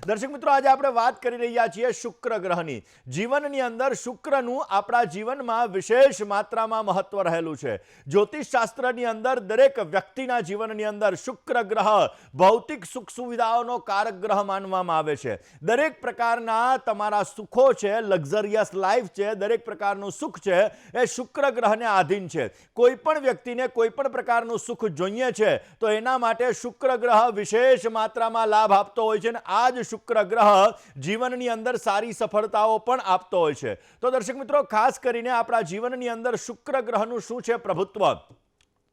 દર્શક મિત્રો, આજે આપણે વાત કરી રહ્યા છીએ શુક્ર ગ્રહની. જીવનની અંદર શુક્રનું આપણા જીવનમાં વિશેષ માત્રામાં મહત્વ રહેલું છે. જ્યોતિષ શાસ્ત્રની અંદર દરેક વ્યક્તિના જીવનની અંદર શુક્ર ગ્રહ ભૌતિક સુખ સુવિધાઓનો કારક ગ્રહ માનવામાં આવે છે. દરેક પ્રકારના તમારા સુખો છે, લક્ઝરિયસ લાઈફ છે, દરેક પ્રકારનું સુખ છે એ શુક્ર ગ્રહને આધીન છે. કોઈ પણ વ્યક્તિને કોઈ પણ પ્રકારનું સુખ જોઈએ છે તો એના માટે શુક્ર ગ્રહ વિશેષ માત્રામાં લાભ આપતો હોય છે અને આ જ શુક્ર ગ્રહ જીવનની અંદર સારી સફળતાઓ પણ આપતો હોય છે. તો દર્શક મિત્રો, ખાસ કરીને આપણા જીવનની અંદર શુક્ર ગ્રહનું શું છે પ્રભુત્વ?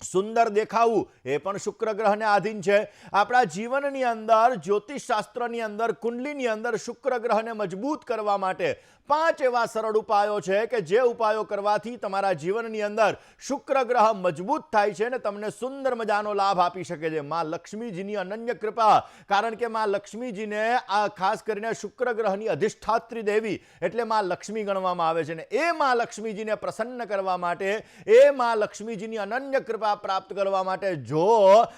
સુંદર દેખાવું એ પણ શુક્ર ગ્રહને આધીન છે. આપણા જીવનની અંદર જ્યોતિષ શાસ્ત્રની અંદર કુંડલીની અંદર શુક્ર ગ્રહને મજબૂત કરવા માટે 5 એવા સરળ ઉપાયો છે કે જે ઉપાયો કરવાથી તમારા જીવનની અંદર શુક્ર ગ્રહ મજબૂત થાય છે અને તમને સુંદર મજાનો લાભ આપી શકે છે. માં લક્ષ્મીજીની અનન્ય કૃપા, કારણ કે માં લક્ષ્મીજીને આ ખાસ કરીને શુક્ર ગ્રહની અધિષ્ઠાત્રી દેવી એટલે માં લક્ષ્મી ગણવામાં આવે છે અને એ માં લક્ષ્મીજીને પ્રસન્ન કરવા માટે, એ માં લક્ષ્મીજીની અનન્ય કૃપા પ્રાપ્ત કરવા માટે જો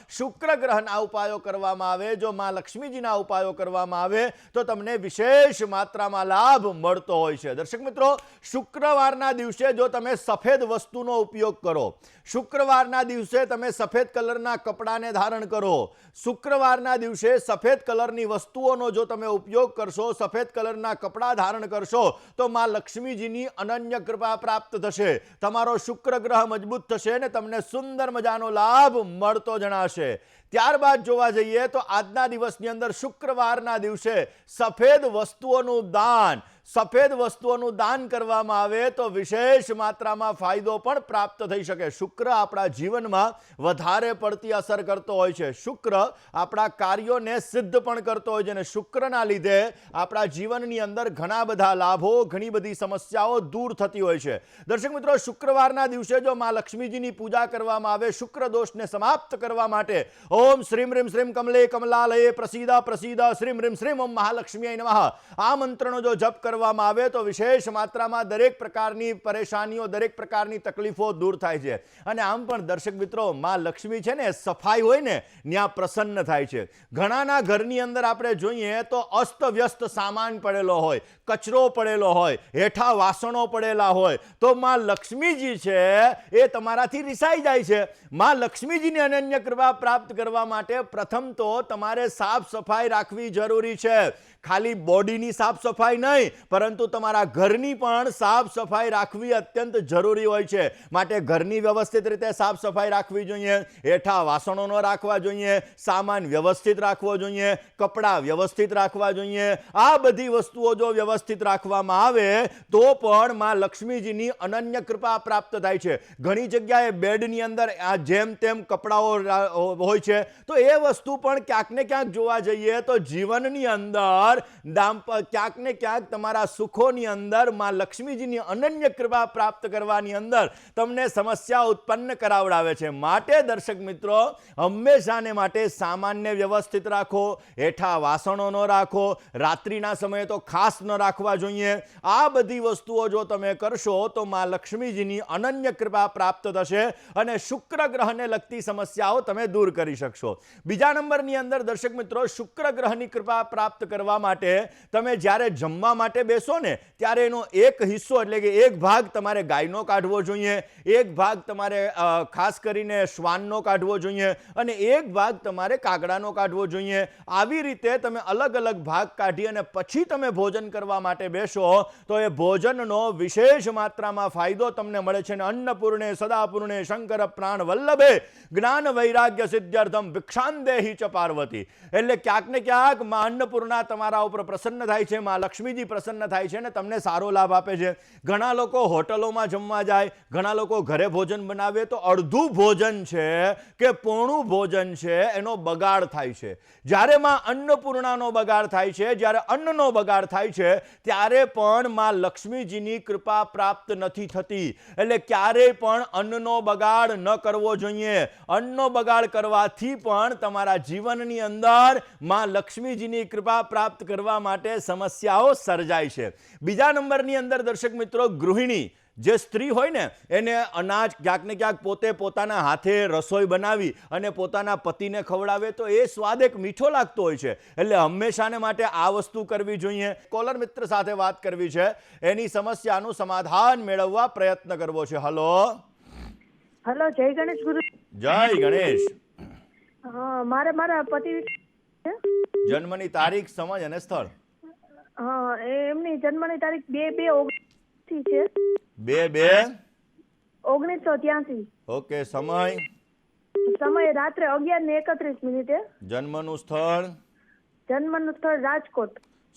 શુક્ર ગ્રહના ઉપાયો કરવામાં આવે, જો માં લક્ષ્મીજીના ઉપાયો કરવામાં આવે તો તમને વિશેષ માત્રામાં લાભ મળતો હોય છે. દર્શક મિત્રો, શુક્રવારના દિવસે જો તમે સફેદ વસ્તુનો ઉપયોગ કરો, શુક્રવારના દિવસે તમે સફેદ કલરના કપડાને ધારણ કરો, શુક્રવારના દિવસે સફેદ કલરની વસ્તુઓનો જો તમે ઉપયોગ કરશો, સફેદ કલરના કપડા ધારણ કરશો તો માં લક્ષ્મીજીની અનન્ય કૃપા પ્રાપ્ત થશે. તમારો શુક્ર ગ્રહ મજબૂત થશે અને તમને સુંદર મજાનો લાભ મળતો જણાશે. ત્યારબાદ જોવા જઈએ તો આજના દિવસની અંદર શુક્રવારના દિવસે સફેદ વસ્તુઓનું દાન, સફેદ વસ્તુઓનું દાન કરવામાં આવે તો વિશેષ માત્રામાં ફાયદો પણ પ્રાપ્ત થઈ શકે. શુક્ર આપણા જીવનમાં વધારે પડતી અસર કરતો હોય છે. શુક્ર આપણા કાર્યોને સિદ્ધ પણ કરતો હોય છે અને શુક્રના લીધે આપણા જીવનની અંદર ઘણા બધા લાભો, ઘણી બધી સમસ્યાઓ દૂર થતી હોય છે. દર્શક મિત્રો, શુક્રવારના દિવસે જો માં લક્ષ્મીજીની પૂજા કરવામાં આવે, શુક્ર દોષને સમાપ્ત કરવા માટે ઓમ શ્રીમ રીમ શ્રીમ કમલે કમલાલયે પ્રસીદા પ્રસીદા શ્રીમ રીમ શ્રીમ ઓમ મહાલક્ષ્મીય નમઃ આ મંત્રનો જો જપ કરવામાં આવે તો વિશેષ માત્રામાં દરેક પ્રકારની પરેશાનીઓ, દરેક પ્રકારની તકલીફો દૂર થાય છે. અને આમ પણ દર્શક મિત્રો, માં લક્ષ્મી છે ને, સફાઈ હોય ને ત્યાં પ્રસન્ન થાય છે. ઘણાના ઘરની અંદર આપણે જોઈએ તો અસ્તવ્યસ્ત સામાન પડેલો હોય, કચરો પડેલો હોય, હેઠા વાસણો પડેલા હોય તો માં લક્ષ્મીજી છે એ તમારાથી રિસાઈ જાય છે. માં લક્ષ્મીજીની અનન્ય કૃપા પ્રાપ્ત કરવા માટે પ્રથમ તો તમારે સાફ સફાઈ રાખવી જરૂરી છે. ખાલી બોડીની સાફ સફાઈ નહીં, પરંતુ તમારા ઘરની પણ સાફ સફાઈ રાખવી અત્યંત જરૂરી હોય છે. માટે ઘરની વ્યવસ્થિત રીતે સાફ સફાઈ રાખવી જોઈએ, હેઠા વાસણો ન રાખવા જોઈએ, સામાન વ્યવસ્થિત રાખવો જોઈએ, કપડાં વ્યવસ્થિત રાખવા જોઈએ. આ બધી વસ્તુઓ જો વ્યવસ્થિત રાખવામાં આવે તો પણ માં લક્ષ્મીજીની અનન્ય કૃપા પ્રાપ્ત થાય છે. ઘણી જગ્યાએ બેડની અંદર આ જેમ તેમ કપડાઓ હોય છે તો એ વસ્તુ પણ ક્યાંક ને ક્યાંક જોવા જઈએ તો જીવનની અંદર ક્યાંક ને ક્યાંક તમારા સુખોની અંદર માં લક્ષ્મીજીની અનન્ય કૃપા પ્રાપ્ત કરવાની અંદર તમને સમસ્યા ઉત્પન્ન કરાવડાવે છે. માટે દર્શક મિત્રો, હંમેશાને માટે સામાન્ય વ્યવસ્થિત રાખો, હેઠા વાસણો ન રાખો, રાત્રિના સમયે તો ખાસ ન રાખવા જોઈએ. આ બધી વસ્તુઓ જો તમે કરશો તો માં લક્ષ્મીજીની અનન્ય કૃપા પ્રાપ્ત થશે અને શુક્ર ગ્રહને લગતી સમસ્યાઓ તમે દૂર કરી શકશો. બીજા નંબરની અંદર દર્શક મિત્રો, શુક્ર ગ્રહની કૃપા પ્રાપ્ત કરવા માટે તમે જ્યારે જમવા માટે બેસો ને ત્યારે એનો એક હિસ્સો એટલે કે એક ભાગ તમારે ગાયનો કાઢવો જોઈએ, એક ભાગ તમારે ખાસ કરીને શ્વાનનો કાઢવો જોઈએ અને એક ભાગ તમારે કાગડાનો કાઢવો જોઈએ. આવી રીતે તમે અલગ અલગ ભાગ કાઢી અને પછી તમે ભોજન કરવા માટે બેસો તો એ ભોજનનો વિશેષ માત્રામાં ફાયદો તમને મળે છે. અને અન્નપૂર્ણે સદાપૂર્ણે શંકર પ્રાણ વલ્લભે જ્ઞાન વૈરાગ્ય સિદ્ધ્યર્થમ ભિક્ષાંદેહી ચ પાર્વતી. એટલે ક્યાંક ને ક્યાંક માં અન્નપૂર્ણા તમારા ઉપર પ્રસન્ન થાય છે, માં લક્ષ્મીજી પ્રસન્ન થાય છે અને તમને સારો લાભ આપે છે. ઘણા લોકો હોટલોમાં જમવા જાય, ઘણા લોકો ઘરે ભોજન બનાવે તો અડધું ભોજન છે કે પોણું ભોજન છે એનો બગાડ થાય છે. જ્યારે માં અન્નપૂર્ણાનો બગાડ થાય છે, જ્યારે અન્નનો બગાડ થાય છે ત્યારે પણ માં લક્ષ્મીજીની કૃપા પ્રાપ્ત નથી થતી. એટલે ક્યારેય પણ અન્નનો બગાડ ન કરવો જોઈએ. અન્નનો બગાડ કરવાથી પણ તમારા જીવનની અંદર માં લક્ષ્મીજીની કૃપા પ્રાપ્ત કરવા માટે સમસ્યાઓ સર્જાય છે. બીજા નંબરની અંદર દર્શક મિત્રો, ગૃહિણી જે સ્ત્રી હોય ને એને અનાજ ક્યાંક ને ક્યાંક પોતે પોતાના હાથે રસોઈ બનાવી અને પોતાના પતિને ખવડાવે તો એ સ્વાદ એક મીઠો લાગતો હોય છે. એટલે હંમેશાને માટે આ વસ્તુ કરવી જોઈએ. કોલર મિત્ર સાથે વાત કરવી છે, એની સમસ્યાનું સમાધાન મેળવવા પ્રયત્ન કરવો છે. હલો હેલો, જય ગણેશ ગુરુ. જય ગણેશ. હા, મારા પતિ જન્મની તારીખ, સમય અને સ્થળ. હા, એમની જન્મની તારીખ 2/2/1983 છે. 2/2/1983. ઓકે. સમય રાત્રે 11:31. જન્મનું સ્થળ રાજકોટ.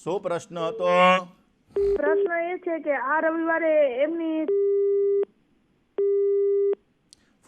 શું પ્રશ્ન હતો? પ્રશ્ન એ છે કે આ રવિવારે એમની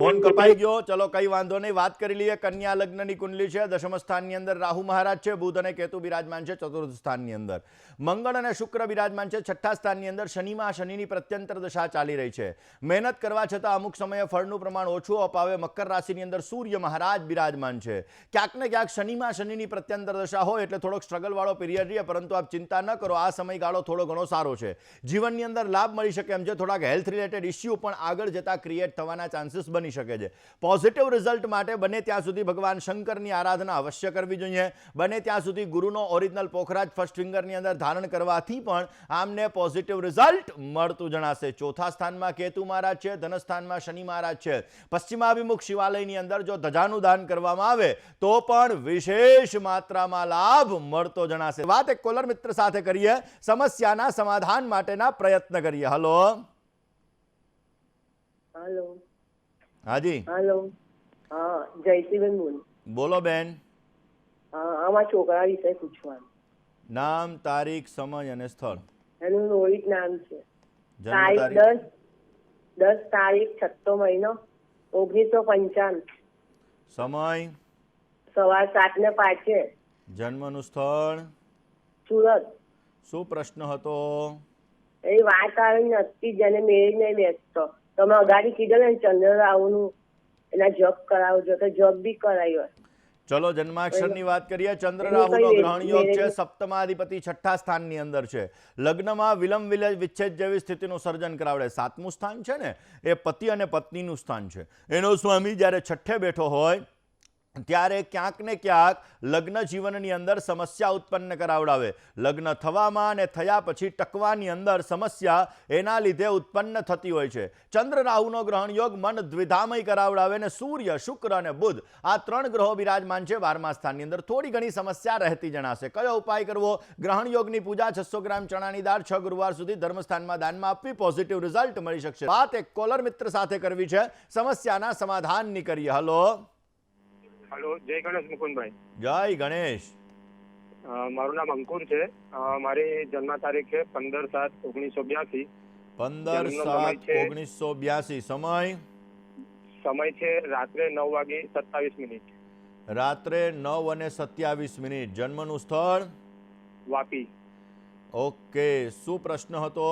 ફોન કપાઈ ગયો. ચલો કઈ વાંધો નહીં, વાત કરી લઈએ. કન્યા લગ્નની કુંડલી છે. દશમ સ્થાનની અંદર રાહુ મહારાજ છે, બુધ અને કેતુ બિરાજમાન છે. ચતુર્થ સ્થાનની અંદર મંગળ અને શુક્ર બિરાજમાન છે. છઠ્ઠા સ્થાનની અંદર શનિમાં શનિની પ્રત્યંતર દશા ચાલી રહી છે. મહેનત કરવા છતાં અમુક સમયે ફળનું પ્રમાણ ઓછું અપાવે. મકર રાશિની અંદર સૂર્ય મહારાજ બિરાજમાન છે. ક્યાંક ને ક્યાંક શનિમાં શનિની પ્રત્યંતર દશા હોય એટલે થોડોક સ્ટ્રગલ વાળો પીરિયડ રહે, પરંતુ આપ ચિંતા ન કરો, આ સમયગાળો થોડો ઘણો સારો છે. જીવનની અંદર લાભ મળી શકે એમ છે. થોડાક હેલ્થ રિલેટેડ ઇસ્યુ પણ આગળ જતા ક્રિએટ થવાના ચાન્સીસ બની શકે છે. પોઝિટિવ રિઝલ્ટ માટે બને ત્યાં સુધી ભગવાન શંકરની આરાધના અવશ્ય કરવી જોઈએ. બને ત્યાં સુધી ગુરુનો ઓરિજિનલ પોખરાજ ફર્સ્ટ ફિંગરની અંદર ધારણ કરવાથી પણ આમને પોઝિટિવ રિઝલ્ટ મળતું જણાશે. ચોથા સ્થાનમાં કેતુ મહારાજ છે, ધનસ્થાનમાં શનિ મહારાજ છે. પશ્ચિમાભિમુખ શિવાલયની અંદર જો ધજાનું દાન કરવામાં આવે તો પણ વિશેષ માત્રામાં લાભ મળતો જણાશે. વાત એક કોલર મિત્ર સાથે કરીએ, સમસ્યાના સમાધાન માટેના પ્રયત્ન કરીએ. Hello hello. હાજી. હેલો. હા, જયશ્રીબેન બોલો બેન. આમાં છોકરા વિશે પૂછવાનું. નામ, તારીખ, સમય અને સ્થળ. એનું રોહિત નામ છે. જન્મ તારીખ 10 તારીખ 6 મહિનો 1995. સમય સવાર 7:05. જન્મનું સ્થળ સુરત. શું પ્રશ્ન હતો? એ વાત આવી નથી, જેને મેળ નહીં બેસતો. તમે અગાડી કીધું ને ચંદ્ર રાહુનું એના જોબ કરાવજો, તો જોબ બી કરાવ્યો. ચલો જન્માક્ષરની વાત કરીએ. ચંદ્ર રાહુનો ગ્રહણ યોગ છે. સપ્તમાધિપતિ છઠ્ઠા સ્થાનની અંદર છે. લગ્નમાં વિલંબ વિચ્છેદ જેવી સ્થિતિનું સર્જન કરાવડે. સાતમું સ્થાન છે ને એ પતિ અને પત્નીનું સ્થાન છે. એનો સ્વામી જ્યારે છઠ્ઠે બેઠો હોય ત્યારે ક્યાંક ને ક્યાંક લગ્ન જીવનની અંદર સમસ્યા ઉત્પન્ન કરાવડાવે. લગ્ન થવામાં અને થયા પછી ટકવાની અંદર સમસ્યા એના લીધે ઉત્પન્ન થતી હોય છે. ચંદ્ર રાહુનો ગ્રહણ યોગ મન દ્વિધામય કરાવડાવે ને સૂર્ય, શુક્ર અને બુધ આ ત્રણ ગ્રહો બિરાજમાન છે 12મા સ્થાનની અંદર. થોડી ઘણી સમસ્યા રહેતી જણાશે. કયો ઉપાય કરવો? ગ્રહણ યોગની પૂજા 600 ગ્રામ ચણાની દાળ 6 ગુરુવાર સુધી ધર્મસ્થાનમાં દાનમાં આપવી. પોઝિટિવ રિઝલ્ટ મળી શકશે. વાત એક કોલર મિત્ર સાથે કરવી છે, સમસ્યાના સમાધાનની કરીએ. હલો હેલો, જય ગણેશ મુકુંદભાઈ. જય ગણેશ. મારું નામ અંકુર છે. મારી જન્મ તારીખ છે 15/7/1982. 15/7/1982. સમય છે રાત્રે 9:27. રાત્રે 9:27. જન્મનું સ્થળ વાપી. ઓકે. શું પ્રશ્ન હતો?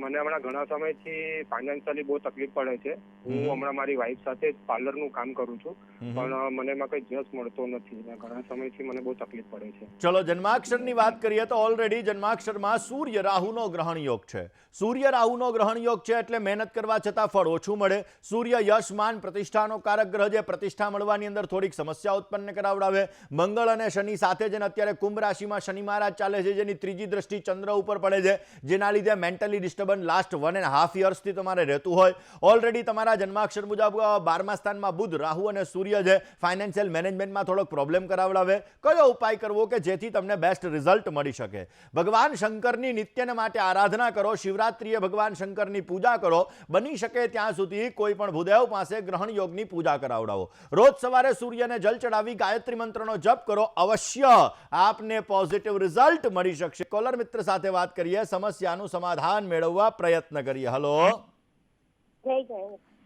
મને હમણાં ઘણા સમયથી ફાઇનાન્શિયલી બહુ તકલીફ પડે છે. હું હમણાં મારી વાઈફ સાથે પાર્લરનું કામ કરું છું, પણ મને એમાં કઈ જસ મળતો નથી. ઘણા સમયથી મને બહુ તકલીફ પડે છે. ચલો જન્માક્ષરની વાત કરીએ તો ઓલરેડી જન્માક્ષરમાં સૂર્ય રાહુનો ગ્રહણ યોગ છે. સૂર્ય રાહુનો ગ્રહણ યોગ છે એટલે મહેનત કરવા છતાં ફળ ઓછું મળે. સૂર્ય યશ, માન, પ્રતિષ્ઠાનો કારક ગ્રહ છે. પ્રતિષ્ઠા મળવાની અંદર થોડીક સમસ્યા ઉત્પન્ન કરાવડાવે. મંગળ અને શનિ સાથે જેને અત્યારે કુંભ રાશિમાં શનિ મહારાજ ચાલે છે, જેની ત્રીજી દ્રષ્ટિ ચંદ્ર ઉપર પડે છે, જેના લીધે મેન્ટલી ડિસ્ટર્બન્સ લાસ્ટ 1.5 યર્સથી તમારે રહેતું હોય. ઓલરેડી તમારા જન્માક્ષર મુજબ 12મા સ્થાનમાં બુધ, રાહુ અને સૂર્ય છે. ફાઇનાન્શિયલ મેનેજમેન્ટમાં થોડોક પ્રોબ્લેમ કરાવડાવે. કયો ઉપાય કરવો કે જેથી તમને બેસ્ટ રિઝલ્ટ મળી શકે? ભગવાન શંકરની નિત્યને માટે આરાધના કરો. શિવરાત્રિએ ભગવાન શંકરની પૂજા કરો. બની શકે ત્યાં સુધી કોઈ પણ ભૂદેવ પાસે ગ્રહણ યોગની પૂજા કરાવડાવો. રોજ સવારે સૂર્યને જલ ચડાવી ગાયત્રી મંત્રનો જપ કરો. અવશ્ય આપને પોઝિટિવ રિઝલ્ટ મળી શકશે. કોલર મિત્ર સાથે વાત કરીએ, સમસ્યાનું સમાધાન મેળવવા પ્રયત્ન કરીએ. હલો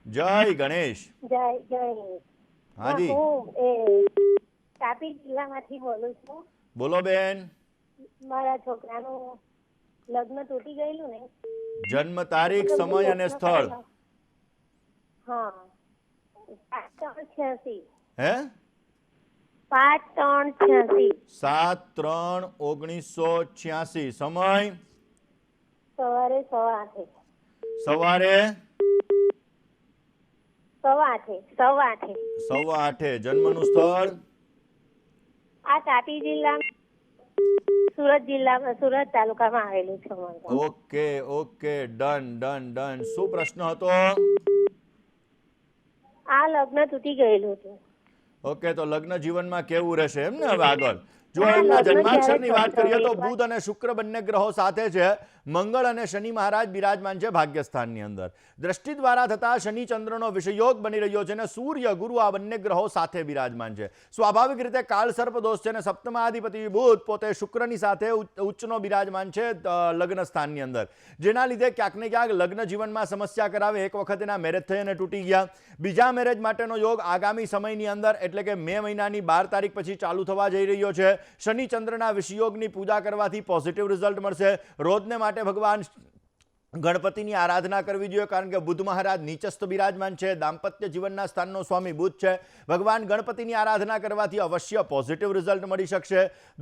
જય ગણેશ. હાજી. તાપી જિલ્લામાંથી બોલું છું. બોલો બેન. મારા છોકરાનું લગ્ન તૂટી ગયેલું ને. જન્મ તારીખ, સમય અને સ્થળ. હા, 5/3/86. હે 5/3/86. 7/3/1986. સમય સવારે 8:15. સવારે 8:15. 8:15. જન્મનું સ્થળ? આ તાપી જિલ્લા સુરત તાલુકામાં આવેલું છે અમારું ગામ. Okay done. શું પ્રશ્ન હતો? આ લગ્ન તૂટી ગયેલું હતું. ઓકે, તો લગ્ન જીવનમાં કેવું રહેશે એમ ને હવે આગળ? જો હા, એમના લગ્ન જન્માક્ષરની ક્યારે વાત કરીએ તો થશે? બુધ અને શુક્ર બંને ગ્રહો સાથે છે. મંગળ અને શનિ મહારાજ બિરાજમાન છે ભાગ્યસ્થાનની અંદર. દ્રષ્ટિ દ્વારા થતા શનિ ચંદ્રનો વિષયોગ બની રહ્યો છે અને સૂર્ય ગુરુ આ બંને ગ્રહો સાથે બિરાજમાન છે. સ્વાભાવિક રીતે કાળ સર્પ દોષ છે અને સપ્તમાધિપતિ બુધ પોતે શુક્રની સાથે ઉચ્ચનો બિરાજમાન છે લગ્ન સ્થાનની અંદર, જેના લીધે ક્યાંક ને ક્યાંક લગ્ન જીવનમાં સમસ્યા કરાવે. એક વખત એના મેરેજ થઈ અને તૂટી ગયા. બીજા મેરેજ માટેનો યોગ આગામી સમયની અંદર એટલે કે મે મહિનાની 12 તારીખ પછી ચાલુ થવા જઈ રહ્યો છે. શનિ ચંદ્રના વિષયોગની પૂજા કરવાથી પોઝિટિવ રિઝલ્ટ મળશે. રોજને માટે ભગવાન ગણપતિની આરાધના કરવી જોઈએ, કારણ કે બુધ મહારાજ નીચસ્થ બિરાજમાન છે. દાંપત્ય જીવનના સ્થાનનો સ્વામી બુધ છે. ભગવાન ગણપતિની આરાધના કરવાથી અવશ્ય પોઝિટિવ રિઝલ્ટ મળી શકશે.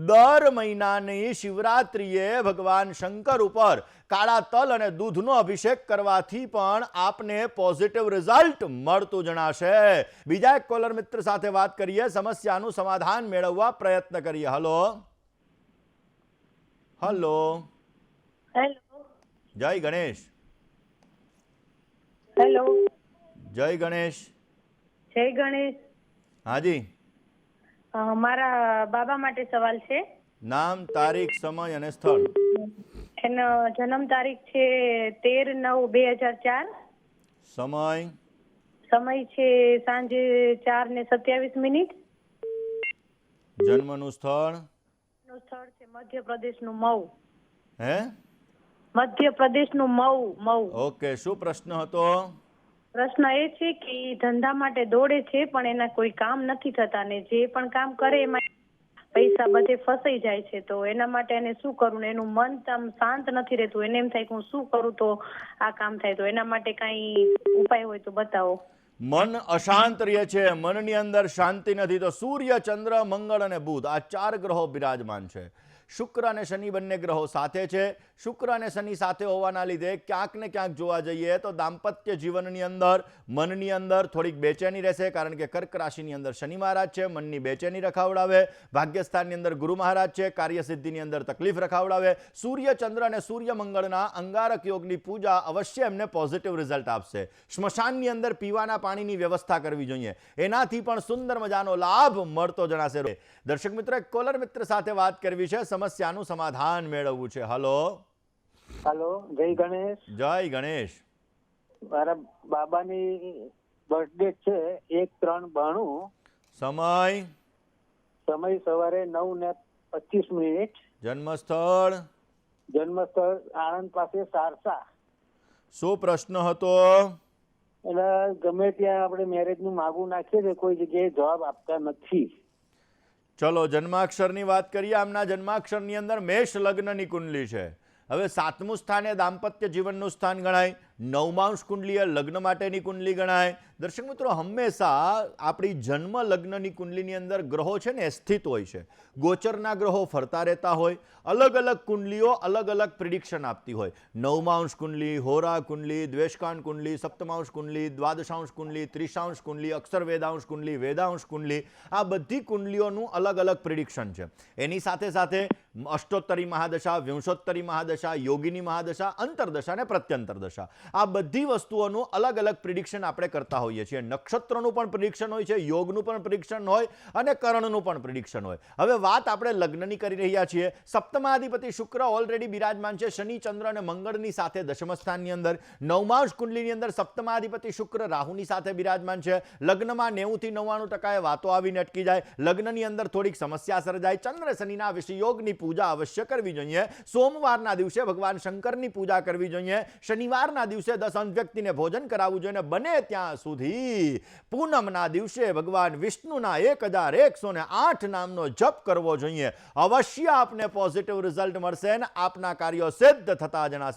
દર મહિનાની શિવરાત્રિએ ભગવાન શંકર ઉપર કાળા તલ અને દૂધનો અભિષેક કરવાથી પણ આપને પોઝિટિવ રિઝલ્ટ મળતું જણાશે. બીજા એક કોલર મિત્ર સાથે વાત કરીએ, સમસ્યાનું સમાધાન મેળવવા પ્રયત્ન કરીએ. હલો. હેલો. જય ગણેશ. હેલો. જય ગણેશ. જય ગણેશ. હાજી. મારા બાબા માટે સવાલ છે. નામ, તારીખ, સમય અને સ્થળ. એનો જન્મ તારીખ છે 13/9/2004. સમય છે સાંજે 4:27. જન્મનું સ્થળ? સ્થળ છે મધ્યપ્રદેશનું મઉ. હે? મધ્યપ્રદેશનું મઉ. ઓકે, શું પ્રશ્ન હતો? પ્રશ્ન એ છે કે ઈ ધંધા માટે દોડે છે પણ એના કોઈ કામ નથી થતા ને જે પણ કામ કરે એમાં પૈસા બધે ફસાઈ જાય છે. તો એના માટે એને શું કરવું ને એનું મન આમ શાંત નથી રહેતું. એને એમ થાય કે હું શું કરું તો આ કામ થાય. તો એના માટે કાંઈ ઉપાય હોય તો બતાવો. મન અશાંત રહે છે, મનની અંદર શાંતિ નથી. તો સૂર્ય, ચંદ્ર, મંગળ અને બુધ આ 4 ગ્રહો બિરાજમાન છે. શુક્ર અને શનિ બંને ગ્રહો સાથે છે. શુક્ર અને શનિ સાથે હોવાના લીધે ક્યાંક ને ક્યાંક જોવા જઈએ તો દાંપત્ય જીવનની અંદર મનની અંદર થોડીક બેચેની રહેશે, કારણ કે કર્ક રાશિની અંદર શનિ મહારાજ છે, મનની બેચેની રખાવડાવે. ભાગ્યસ્થાનની અંદર ગુરુ મહારાજ છે, કાર્યસિદ્ધિની અંદર તકલીફ રખાવડાવે. સૂર્ય, ચંદ્ર અને સૂર્ય મંગળના અંગારક યોગની પૂજા અવશ્ય એમને પોઝિટિવ રિઝલ્ટ આપશે. સ્મશાનની અંદર પીવાના પાણીની વ્યવસ્થા કરવી જોઈએ, એનાથી પણ સુંદર મજાનો લાભ મળતો જણાશે. દર્શક મિત્રો, એક કોલર મિત્ર સાથે વાત કરવી છે, સમસ્યાનું સમાધાન મેળવવું છે. હલો, જય ગણેશ. જય ગણેશ. મારા બાબાની બર્થડે છે 1/3/92. સમય સવારે 9:25. જન્મસ્થળ? જન્મસ્થળ આણંદ પાસે સારસા. શું પ્રશ્ન હતો? એટલે ગમે ત્યાં આપણે મેરેજનું માગું નાખીએ છીએ, કોઈ જગ્યાએ જવાબ આપતા નથી. ચલો જન્માક્ષરની વાત કરીએ. આમના જન્માક્ષરની અંદર મેષ લગ્નની કુંડલી છે. હવે 7મું સ્થાન એ દાંપત્ય જીવનનું સ્થાન ગણાય. 9માંશ કુંડલી એ લગ્ન માટેની કુંડલી ગણાય. દર્શક મિત્રો, હંમેશા આપણી જન્મ લગ્નની કુંડલીની અંદર ગ્રહો છે ને સ્થિત હોય છે. ગોચરના ગ્રહો ફરતા રહેતા હોય. અલગ અલગ કુંડલીઓ અલગ અલગ પ્રિડિક્શન આપતી હોય. 9માંશ કુંડલી, હોરા કુંડલી, દ્વેષકાન કુંડલી, સપ્તમાંશ કુંડલી, દ્વાદશાંશ કુંડલી, ત્રિશાંશ કુંડલી, અક્ષર વેદાંશ કુંડલી, વેદાંશ કુંડલી, આ બધી કુંડલીઓનું અલગ અલગ પ્રિડિક્શન છે. એની સાથે સાથે અષ્ટોત્તરી મહાદશા, વિંશોત્તરી મહાદશા, યોગીની મહાદશા, અંતરદશા અને પ્રત્યંતર દશા, આ બધી વસ્તુઓનું અલગ અલગ પ્રિડિક્શન આપણે કરતા હોઈએ છીએ. નક્ષત્રનું પણ પ્રિડિક્શન હોય છે, યોગનું પણ પ્રિડિક્શન હોય અને કરણનું પણ પ્રિડિક્શન હોય. હવે વાત આપણે લગ્નની કરી રહ્યા છીએ. સપ્તમાધિપતિ શુક્ર ઓલરેડી બિરાજમાન છે શનિ, ચંદ્ર અને મંગળની સાથે દશમ સ્થાનની અંદર. 9માંશ કુંડલીની અંદર સપ્તમાધિપતિ શુક્ર રાહુની સાથે બિરાજમાન છે. લગ્નમાં 90 થી 99% વાતો આવીને અટકી જાય. લગ્નની અંદર થોડીક સમસ્યા સર્જાય. ચંદ્ર શનિના વિષયોગની પૂજા અવશ્ય કરવી જોઈએ. સોમવારના દિવસે ભગવાન શંકરની પૂજા કરવી જોઈએ. શનિવારના દિવસે 10 વ્યક્તિને ભોજન કરાવવું જોઈએ. બને ત્યાં સુધી પૂનમના દિવસે ભગવાન વિષ્ણુના 1108 નામનો જપ કરવો જોઈએ. અવશ્ય આપને પોઝિટિવ રિઝલ્ટ મળશે અને આપના કાર્યો સિદ્ધ થતા જણાશે.